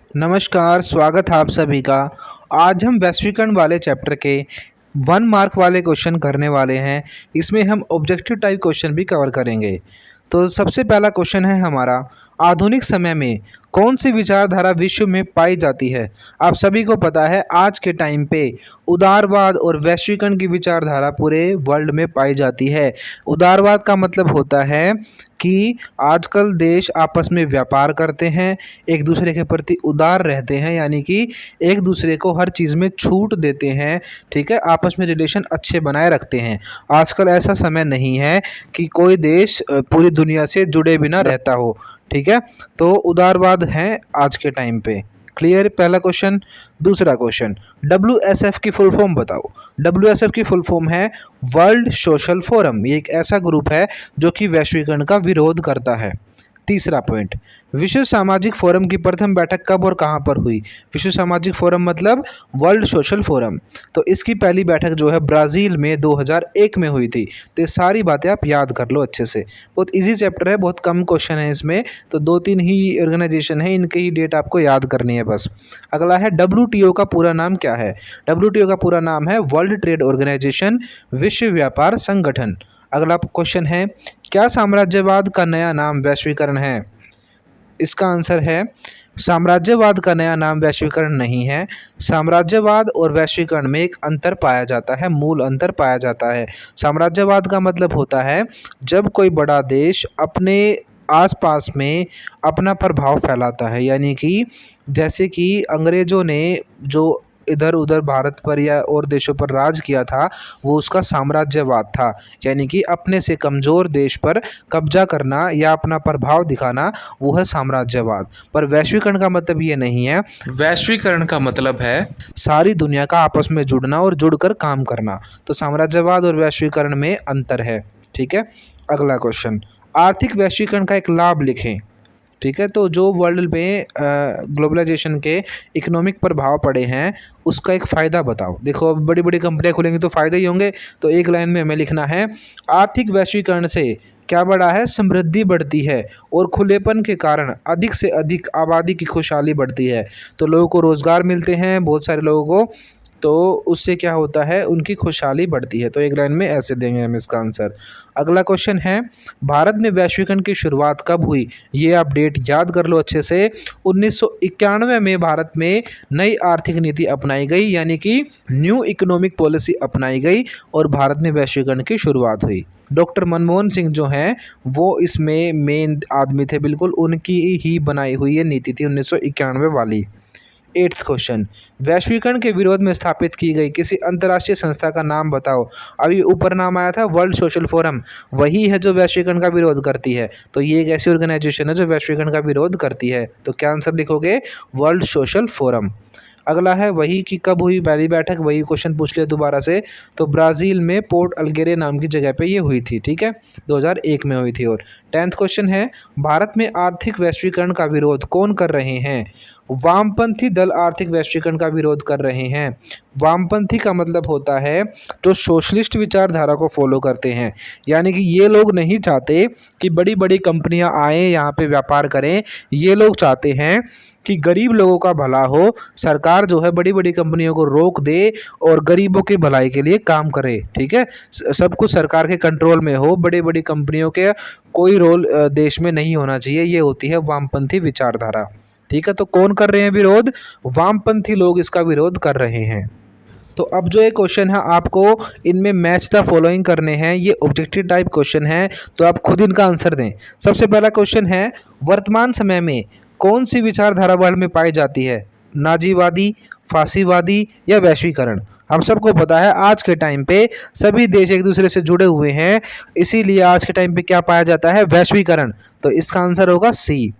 नमस्कार, स्वागत है आप सभी का। आज हम वैश्वीकरण वाले चैप्टर के 1 मार्क वाले क्वेश्चन करने वाले हैं। इसमें हम ऑब्जेक्टिव टाइप क्वेश्चन भी कवर करेंगे। तो सबसे पहला क्वेश्चन है हमारा, आधुनिक समय में कौन सी विचारधारा विश्व में पाई जाती है? आप सभी को पता है आज के टाइम पे उदारवाद और वैश्वीकरण की विचारधारा पूरे वर्ल्ड में पाई जाती है। उदारवाद का मतलब होता है कि आजकल देश आपस में व्यापार करते हैं, एक दूसरे के प्रति उदार रहते हैं, यानी कि एक दूसरे को हर चीज़ में छूट देते हैं। ठीक है, आपस में रिलेशन अच्छे बनाए रखते हैं। आजकल ऐसा समय नहीं है कि कोई देश पूरी दुनिया से जुड़े बिना रहता हो। ठीक है, तो उदारवाद है आज के टाइम पे। क्लियर पहला क्वेश्चन। दूसरा क्वेश्चन, WSF की फुल फॉर्म बताओ। WSF की फुल फॉर्म है वर्ल्ड सोशल फोरम। ये एक ऐसा ग्रुप है जो कि वैश्वीकरण का विरोध करता है। तीसरा पॉइंट, विश्व सामाजिक फोरम की प्रथम बैठक कब और कहाँ पर हुई? विश्व सामाजिक फोरम मतलब वर्ल्ड सोशल फोरम। तो इसकी पहली बैठक जो है ब्राज़ील में 2001 में हुई थी। तो ये सारी बातें आप याद कर लो अच्छे से। बहुत इजी चैप्टर है, बहुत कम क्वेश्चन है इसमें। तो 2-3 ही ऑर्गेनाइजेशन है, इनकी ही डेट आपको याद करनी है बस। अगला है, WTO का पूरा नाम क्या है? WTO का पूरा नाम है वर्ल्ड ट्रेड ऑर्गेनाइजेशन, विश्व व्यापार संगठन। अगला क्वेश्चन है, क्या साम्राज्यवाद का नया नाम वैश्वीकरण है? इसका आंसर है, साम्राज्यवाद का नया नाम वैश्वीकरण नहीं है। साम्राज्यवाद और वैश्वीकरण में एक अंतर पाया जाता है, मूल अंतर पाया जाता है। साम्राज्यवाद का मतलब होता है जब कोई बड़ा देश अपने आसपास में अपना प्रभाव फैलाता है, यानी कि जैसे कि अंग्रेज़ों ने जो इधर उधर भारत पर या और देशों पर राज किया था, वो उसका साम्राज्यवाद था। यानी कि अपने से कमज़ोर देश पर कब्जा करना या अपना प्रभाव दिखाना, वो है साम्राज्यवाद। पर वैश्वीकरण का मतलब ये नहीं है। वैश्वीकरण का मतलब है सारी दुनिया का आपस में जुड़ना और जुड़कर काम करना। तो साम्राज्यवाद और वैश्वीकरण में अंतर है। ठीक है, अगला क्वेश्चन, आर्थिक वैश्वीकरण का एक लाभ लिखें। ठीक है, तो जो वर्ल्ड में ग्लोबलाइजेशन के इकोनॉमिक प्रभाव पड़े हैं, उसका एक फ़ायदा बताओ। देखो, अब बड़ी बड़ी कंपनियां खुलेंगी तो फ़ायदे ही होंगे। तो एक लाइन में हमें लिखना है, आर्थिक वैश्वीकरण से क्या बढ़ा है? समृद्धि बढ़ती है और खुलेपन के कारण अधिक से अधिक आबादी की खुशहाली बढ़ती है। तो लोगों को रोज़गार मिलते हैं, बहुत सारे लोगों को, तो उससे क्या होता है, उनकी खुशहाली बढ़ती है। तो एक लाइन में ऐसे देंगे हम इसका आंसर। अगला क्वेश्चन है, भारत में वैश्वीकरण की शुरुआत कब हुई? ये आप डेट याद कर लो अच्छे से। 1991 में भारत में नई आर्थिक नीति अपनाई गई, यानी कि न्यू इकोनॉमिक पॉलिसी अपनाई गई और भारत में वैश्वीकरण की शुरुआत हुई। डॉक्टर मनमोहन सिंह जो हैं वो इसमें मेन आदमी थे, बिल्कुल उनकी ही बनाई हुई ये नीति थी 1991 वाली। 8th क्वेश्चन, वैश्वीकरण के विरोध में स्थापित की गई किसी अंतर्राष्ट्रीय संस्था का नाम बताओ। अभी ऊपर नाम आया था वर्ल्ड सोशल फोरम, वही है जो वैश्वीकरण का विरोध करती है। तो ये एक ऐसी ऑर्गेनाइजेशन है जो वैश्वीकरण का विरोध करती है। तो क्या आंसर लिखोगे? World social forum. अगला है, वही की कब हुई पहली बैठक? वही क्वेश्चन पूछ लिया दोबारा से। तो ब्राज़ील में पोर्ट अल्गेरे नाम की जगह पे ये हुई थी। ठीक है, 2001 में हुई थी। और 10th क्वेश्चन है, भारत में आर्थिक वैश्वीकरण का विरोध कौन कर रहे हैं? वामपंथी दल आर्थिक वैश्वीकरण का विरोध कर रहे हैं। वामपंथी का मतलब होता है जो सोशलिस्ट विचारधारा को फॉलो करते हैं, यानी कि ये लोग नहीं चाहते कि बड़ी बड़ी कंपनियां आएँ यहाँ पे व्यापार करें। ये लोग चाहते हैं कि गरीब लोगों का भला हो, सरकार जो है बड़ी बड़ी कंपनियों को रोक दे और गरीबों की भलाई के लिए काम करे। ठीक है, सब कुछ सरकार के कंट्रोल में हो, बड़ी बड़ी कंपनियों के कोई रोल देश में नहीं होना चाहिए। ये होती है वामपंथी विचारधारा। ठीक है, तो कौन कर रहे हैं विरोध? वामपंथी लोग इसका विरोध कर रहे हैं। तो अब जो ये क्वेश्चन है आपको इनमें मैच द फॉलोइंग करने हैं। ये ऑब्जेक्टिव टाइप क्वेश्चन है, तो आप खुद इनका आंसर दें। सबसे पहला क्वेश्चन है, वर्तमान समय में कौन सी विचारधारा वर्ल्ड में पाई जाती है? नाजीवादी, फासीवादी या वैश्वीकरण? हम सबको पता है आज के टाइम पे सभी देश एक दूसरे से जुड़े हुए हैं, इसीलिए आज के टाइम पे क्या पाया जाता है? वैश्वीकरण। तो इसका आंसर होगा सी।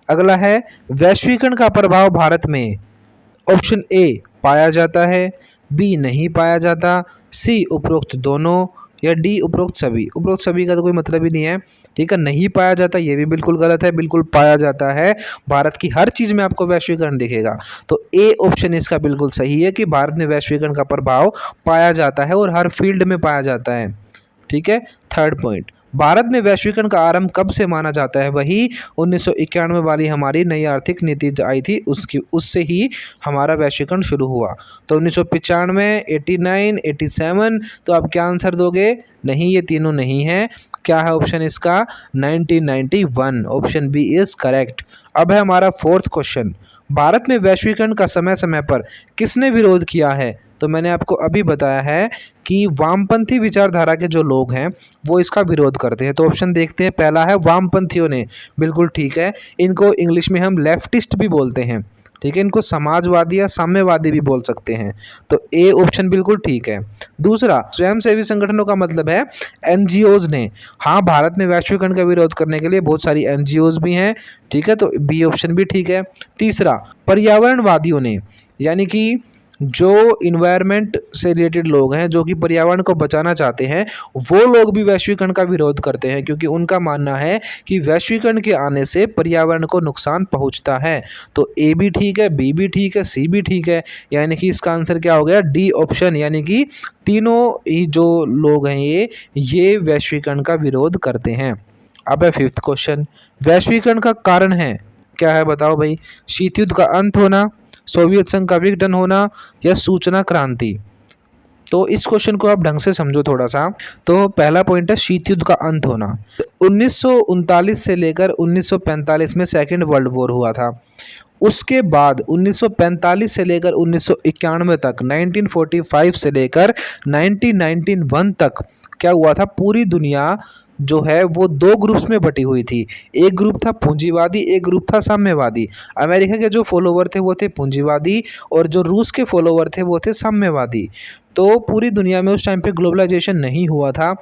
अगला है, वैश्वीकरण का प्रभाव भारत में ऑप्शन ए पाया जाता है, बी नहीं पाया जाता, सी उपरोक्त दोनों, या डी उपरोक्त सभी। उपरोक्त सभी का तो कोई मतलब ही नहीं है। ठीक है, नहीं पाया जाता ये भी बिल्कुल गलत है, बिल्कुल पाया जाता है। भारत की हर चीज़ में आपको वैश्वीकरण दिखेगा। तो ए ऑप्शन इसका बिल्कुल सही है कि भारत में वैश्वीकरण का प्रभाव पाया जाता है और हर फील्ड में पाया जाता है। ठीक है, 3rd पॉइंट, भारत में वैश्वीकरण का आरंभ कब से माना जाता है? वही 1991 वाली हमारी नई आर्थिक नीति आई थी, उससे ही हमारा वैश्वीकरण शुरू हुआ। तो 1995, 89, 87, तो आप क्या आंसर दोगे? नहीं, ये तीनों नहीं है। क्या है ऑप्शन इसका? 1991, ऑप्शन बी इज करेक्ट। अब है हमारा फोर्थ क्वेश्चन, भारत में वैश्वीकरण का समय समय पर किसने विरोध किया है? तो मैंने आपको अभी बताया है कि वामपंथी विचारधारा के जो लोग हैं वो इसका विरोध करते हैं। तो ऑप्शन देखते हैं, पहला है वामपंथियों ने, बिल्कुल ठीक है। इनको इंग्लिश में हम लेफ्टिस्ट भी बोलते हैं, ठीक है। इनको समाजवादी या साम्यवादी भी बोल सकते हैं। तो ए ऑप्शन बिल्कुल ठीक है। दूसरा, स्वयंसेवी संगठनों का मतलब है एनजीओज ने। हाँ, भारत में वैश्वीकरण का विरोध करने के लिए बहुत सारी एनजीओज भी हैं, ठीक है। तो बी ऑप्शन भी ठीक है। तीसरा, पर्यावरणवादियों ने, यानी कि जो इन्वायरमेंट से रिलेटेड लोग हैं, जो कि पर्यावरण को बचाना चाहते हैं, वो लोग भी वैश्वीकरण का विरोध करते हैं, क्योंकि उनका मानना है कि वैश्वीकरण के आने से पर्यावरण को नुकसान पहुंचता है। तो ए भी ठीक है, बी भी ठीक है, सी भी ठीक है, यानी कि इसका आंसर क्या हो गया? डी ऑप्शन, यानी कि तीनों ही जो लोग हैं ये वैश्वीकरण का विरोध करते हैं। अब है फिफ्थ क्वेश्चन, वैश्वीकरण का कारण है क्या है? बताओ भाई। शीत युद्ध का अंत होना, सोवियत संघ का विघटन होना, या सूचना क्रांति? तो इस क्वेश्चन को आप ढंग से समझो थोड़ा सा। तो पहला पॉइंट है शीत युद्ध का अंत होना। 1939 से लेकर 1945 में सेकेंड वर्ल्ड वॉर हुआ था। उसके बाद 1945 से लेकर 1991 तक, 1945 से लेकर 1991 तक क्या हुआ था? पूरी दुनिया जो है वो दो ग्रुप्स में बटी हुई थी। एक ग्रुप था पूंजीवादी, एक ग्रुप था साम्यवादी। अमेरिका के जो फॉलोवर थे वो थे पूंजीवादी, और जो रूस के फॉलोवर थे वो थे साम्यवादी। तो पूरी दुनिया में उस टाइम पे ग्लोबलाइजेशन नहीं हुआ था।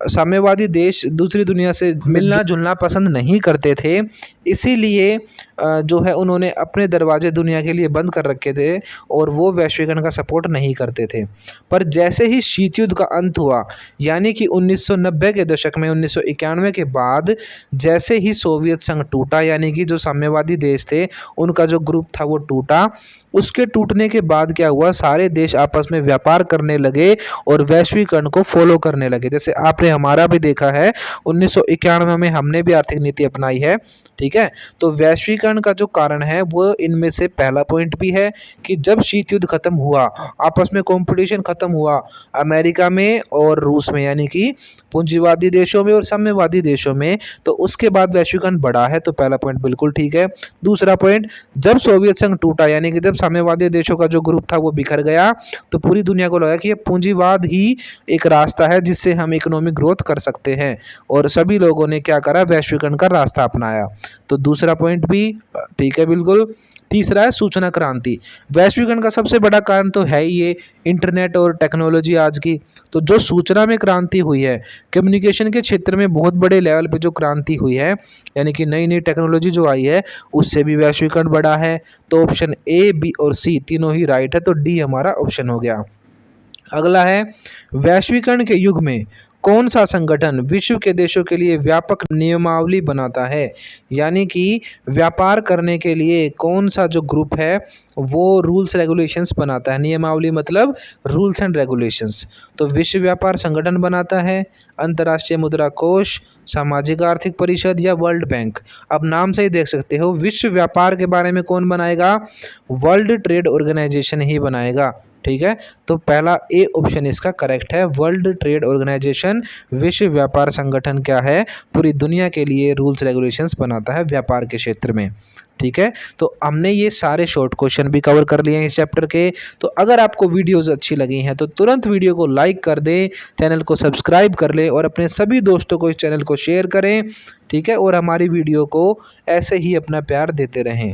साम्यवादी देश दूसरी दुनिया से मिलना जुलना पसंद नहीं करते थे, इसीलिए जो है उन्होंने अपने दरवाजे दुनिया के लिए बंद कर रखे थे और वो वैश्वीकरण का सपोर्ट नहीं करते थे। पर जैसे ही शीत युद्ध का अंत हुआ, यानी कि 1990 के दशक में, 1991 के बाद जैसे ही सोवियत संघ टूटा, यानी कि जो साम्यवादी देश थे उनका जो ग्रुप था वो टूटा, उसके टूटने के बाद क्या हुआ? सारे देश आपस में व्यापार करने लगे और वैश्वीकरण को फॉलो करने लगे। जैसे आपने हमारा भी देखा है, 1991 में हमने भी आर्थिक नीति अपनाई है, ठीक है। तो वैश्वीकरण का जो कारण है वो इनमें से पहला पॉइंट भी है कि जब शीत युद्ध खत्म हुआ, आपस में कंपटीशन खत्म हुआ अमेरिका में और रूस में, यानी कि पूंजीवादी देशों में और साम्यवादी देशों में, तो उसके बाद वैश्वीकरण बढ़ा है। तो पहला पॉइंट बिल्कुल ठीक है। दूसरा पॉइंट, जब सोवियत संघ टूटा, यानी कि जब साम्यवादी देशों का जो ग्रुप था वो बिखर गया, तो पूरी दुनिया को लगा कि ये पूंजीवाद ही एक रास्ता है जिससे हम इकोनॉमिक ग्रोथ कर सकते हैं, और सभी लोगों ने क्या करा? वैश्वीकरण का रास्ता अपनाया। तो दूसरा पॉइंट भी ठीक है बिल्कुल। तीसरा है सूचना क्रांति। वैश्वीकरण का सबसे बड़ा कारण तो है ही ये इंटरनेट और टेक्नोलॉजी आज की। तो जो सूचना में क्रांति हुई है, कम्युनिकेशन के क्षेत्र में बहुत बड़े लेवल पे जो क्रांति हुई है, यानी कि नई नई टेक्नोलॉजी जो आई है, उससे भी वैश्वीकरण बढ़ा है। तो ऑप्शन ए, बी और सी तीनों ही राइट है। तो डी हमारा ऑप्शन हो गया। अगला है, वैश्वीकरण के युग में कौन सा संगठन विश्व के देशों के लिए व्यापक नियमावली बनाता है? यानी कि व्यापार करने के लिए कौन सा जो ग्रुप है वो रूल्स रेगुलेशंस बनाता है? नियमावली मतलब रूल्स एंड रेगुलेशंस। तो विश्व व्यापार संगठन बनाता है, अंतर्राष्ट्रीय मुद्रा कोष, सामाजिक आर्थिक परिषद, या वर्ल्ड बैंक? अब नाम से ही देख सकते हो, विश्व व्यापार के बारे में कौन बनाएगा? वर्ल्ड ट्रेड ऑर्गेनाइजेशन ही बनाएगा, ठीक है। तो पहला ए ऑप्शन इसका करेक्ट है। वर्ल्ड ट्रेड ऑर्गेनाइजेशन, विश्व व्यापार संगठन क्या है? पूरी दुनिया के लिए रूल्स रेगुलेशंस बनाता है व्यापार के क्षेत्र में, ठीक है। तो हमने ये सारे शॉर्ट क्वेश्चन भी कवर कर लिए हैं इस चैप्टर के। तो अगर आपको वीडियोस अच्छी लगी हैं तो तुरंत वीडियो को लाइक कर दें, चैनल को सब्सक्राइब कर लें और अपने सभी दोस्तों को इस चैनल को शेयर करें, ठीक है। और हमारी वीडियो को ऐसे ही अपना प्यार देते रहें।